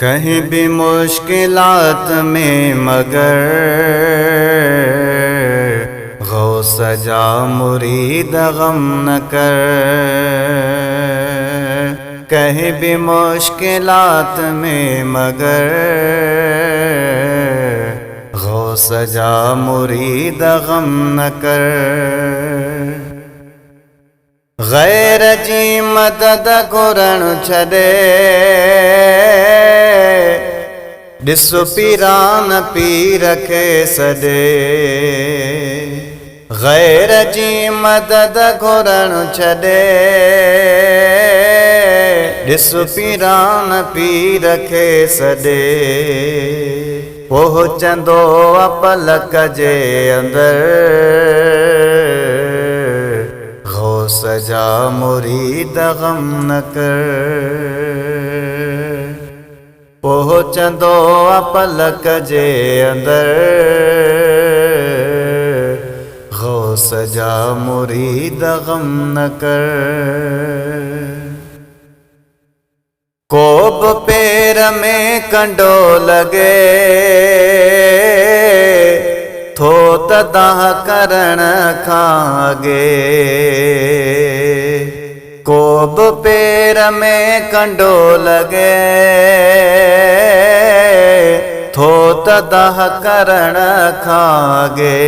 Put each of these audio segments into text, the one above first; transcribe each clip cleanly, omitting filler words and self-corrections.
कहीं भी मुश्किलात में मगर गौस जा मुरीद गम न कर। कहीं भी मुश्किलात में मगर गौस जा मुरीद गम न कर। गैर जी मदद घुरण छॾे ॾिस पीरान पीर खे सॾे। गैर जी मदद घुरण छॾे ॾिस पीरान पीर खे सॾे। पहुचंदो पलक जे अंदरि गौस जा मुरीद गम न कर। पहुचंदो पलक जे अंदर गौस जा मुरीद गम न कर। को बि पेर में कंडो लगे थो त दाह करण खां अॻे। को बि पेर में कंडो लगे थो त दाह करण खां अॻे।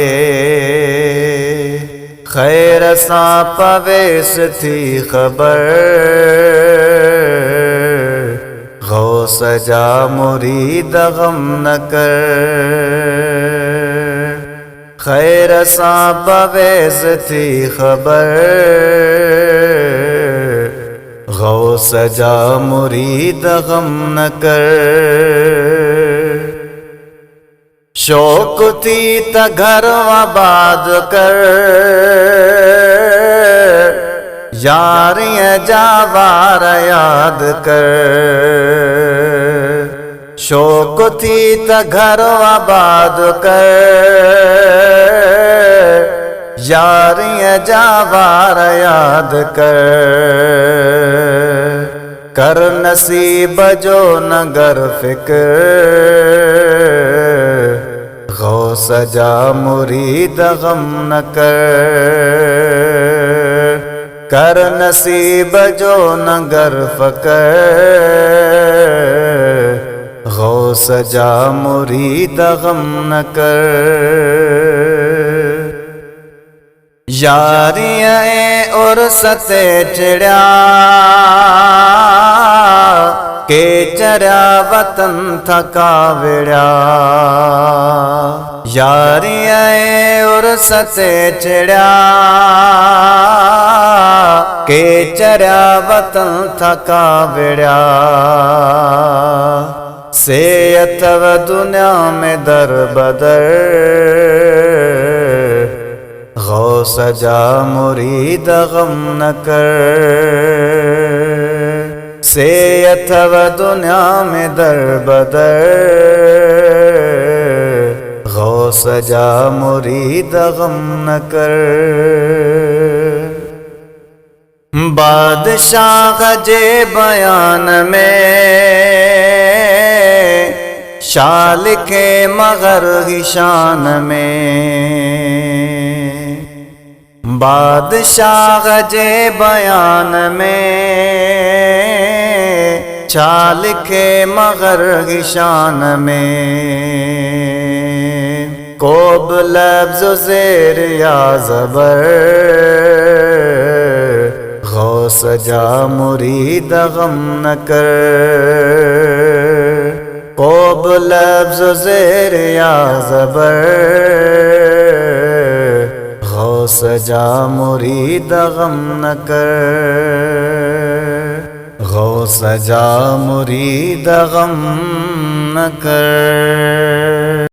ख़ैर सां पवेस थी ख़बर गौस जा मुरीद गम न कर। खैर सां पवेस थी ख़बर गौस जा मुरीद गम न कर। शौक़ थी त घर आबाद कर यारीअ जा वार याद कर। शौक़ थी त घर आबाद कर यारीअ जा वार याद कर। कर नसीब जो नगर फिक्र गौस जा मुरीद गम न कर। कर नसीब जो नगर फ़कर गौस जा मुरीद गम न कर। यारीअ ऐं उर्स ते चिड़िया के चरिया वतन थका विड़िया। यारीअ ऐं उर्स ते चिड़िया के चरिया वतन थका विड़िया। से अथव दुनिया में दर बदर गौस जा मुरीद गम न कर। से अथव दुनिया में दर बदर गौस जा मुरीद गम न कर। बादशाह जे बयान में शाह लिखे मगर की शान में। बादशाह जे बयान में शाह लिखे मगर की शान में। को बि लफ्ज़ ज़ेर या ज़बर गौस जा मुरीद गम न कर। को बि लफ्ज़ ज़ेर या ज़बर गौस जा मुरीद गम न कर। गौस जा मुरीद गम न कर।